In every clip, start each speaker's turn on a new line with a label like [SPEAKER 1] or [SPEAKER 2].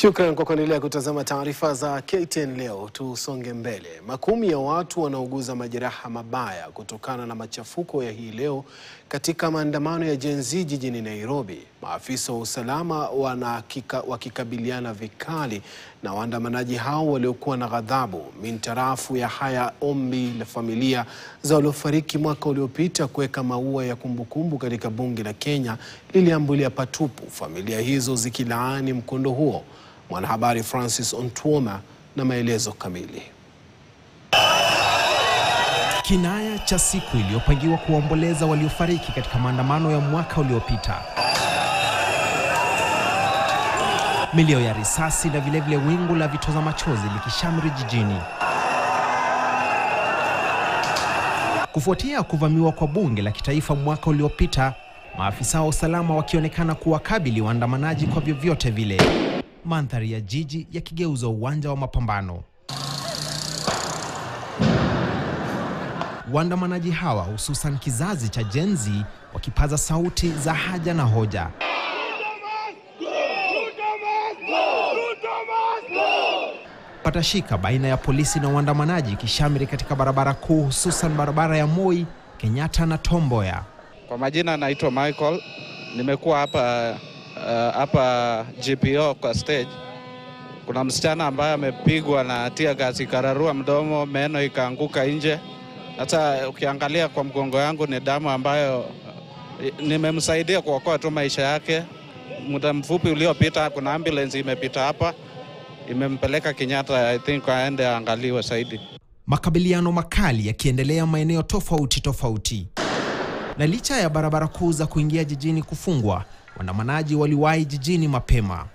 [SPEAKER 1] Shukran kwa kuendelea kutazama taarifa za KTN leo. Tusonge mbele. Makumi ya watu wanauguza majeraha mabaya kutokana na machafuko ya hii leo katika maandamano ya Gen Z jijini Nairobi. Maafisa wa usalama wakikabiliana vikali na waandamanaji hao waliokuwa na ghadhabu mintarafu ya haya ombi la familia za waliofariki mwaka uliopita kuweka maua ya kumbukumbu katika bunge la Kenya liliambulia patupu, familia hizo zikilaani mkondo huo. Mwanahabari Francis Ontuoma na maelezo kamili.
[SPEAKER 2] Kinaya cha siku iliyopangiwa kuomboleza waliofariki katika maandamano ya mwaka uliopita. Milio ya risasi na vilevile wingu la vitoza machozi likishamiri jijini. Kufuatia kuvamiwa kwa bunge la kitaifa mwaka uliopita, maafisa wa usalama wakionekana kuwakabili waandamanaji kwa vyovyote vile. Mandhari ya jiji yakigeuza uwanja wa mapambano. Waandamanaji hawa hususan kizazi cha Gen Z wakipaza sauti za haja na hoja. Patashika baina ya polisi na waandamanaji kishamiri katika barabara kuu, hususan barabara ya Moi, Kenyatta na Tom Mboya.
[SPEAKER 3] Kwa majina naitwa Michael, nimekuwa hapa GPO kwa stage. Kuna msichana ambaye amepigwa na tear gas, ikararua mdomo, meno ikaanguka nje. Hata ukiangalia kwa mgongo yangu ni damu ambayo nimemsaidia kuokoa tu maisha yake. Muda mfupi uliopita kuna ambulance imepita hapa, imempeleka Kenyatta, I think aende angaliwe zaidi.
[SPEAKER 2] Makabiliano makali yakiendelea maeneo tofauti. Na licha ya barabara kuu za kuingia jijini kufungwa, waandamanaji waliwahi jijini mapema.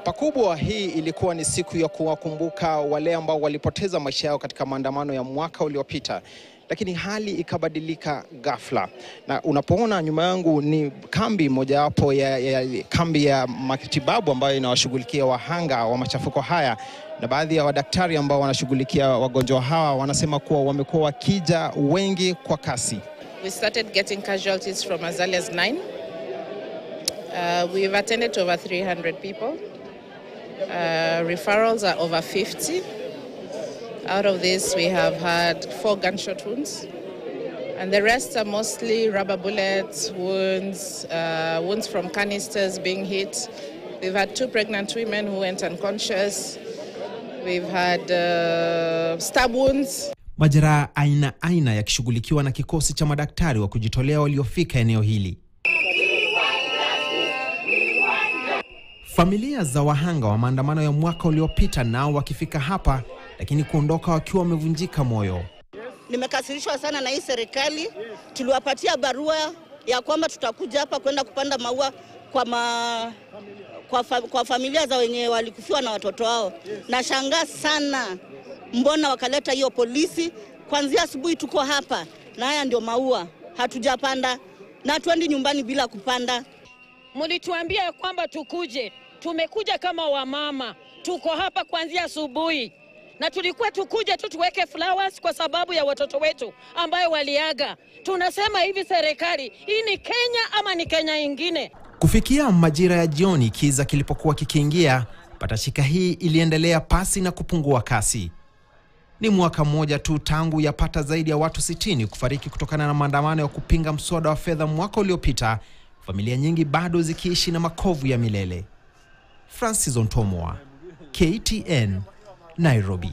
[SPEAKER 4] Pakubwa hii ilikuwa ni siku ya kuwakumbuka wale ambao walipoteza maisha yao katika maandamano ya mwaka uliopita. Lakini hali ikabadilika ghafla. Na unapoona nyuma yangu ni kambi mojawapo ya kambi ya matibabu ambayo inawashughulikia wahanga wa machafuko haya. Na baadhi ya wadaktari ambao wanashughulikia wagonjwa hawa wanasema kuwa wamekuwa wakija wengi kwa kasi.
[SPEAKER 5] We started getting casualties from as early as 9. We've attended to over 300 people. Referrals are over 50. Out of this, we have had 4 gunshot wounds. And the rest are mostly rubber bullets, wounds, wounds from canisters being hit. We've had 2 pregnant women who went unconscious. We've had stab wounds.
[SPEAKER 2] Majeraha aina yakishughulikiwa na kikosi cha madaktari wa kujitolea waliofika eneo hili. Familia za wahanga wa maandamano ya mwaka uliopita nao wakifika hapa, lakini kuondoka wakiwa wamevunjika moyo.
[SPEAKER 6] Nimekasirishwa sana na hii serikali. Tuliwapatia barua ya kwamba tutakuja hapa kwenda kupanda maua kwa familia za wenye walikufiwa na watoto wao. Nashangaa sana mbona wakaleta hiyo polisi. Kuanzia asubuhi tuko hapa na haya ndio maua, hatujapanda na tuendi nyumbani bila kupanda.
[SPEAKER 7] Mlituambia kwamba tukuje, tumekuja kama wamama, tuko hapa kuanzia asubuhi. Na tulikuwa tukuje tu tuweke flowers kwa sababu ya watoto wetu ambayo waliaga. Tunasema hivi serikali, hii ni Kenya ama ni Kenya ingine?
[SPEAKER 2] Kufikia majira ya jioni kiza kilipokuwa kikiingia, patashika hii iliendelea pasi na kupungua kasi. Ni mwaka mmoja tu tangu yapata zaidi ya watu 60 kufariki kutokana na maandamano ya kupinga mswada wa fedha mwaka uliopita, familia nyingi bado zikiishi na makovu ya milele. Francis Ontuoma, KTN, Nairobi.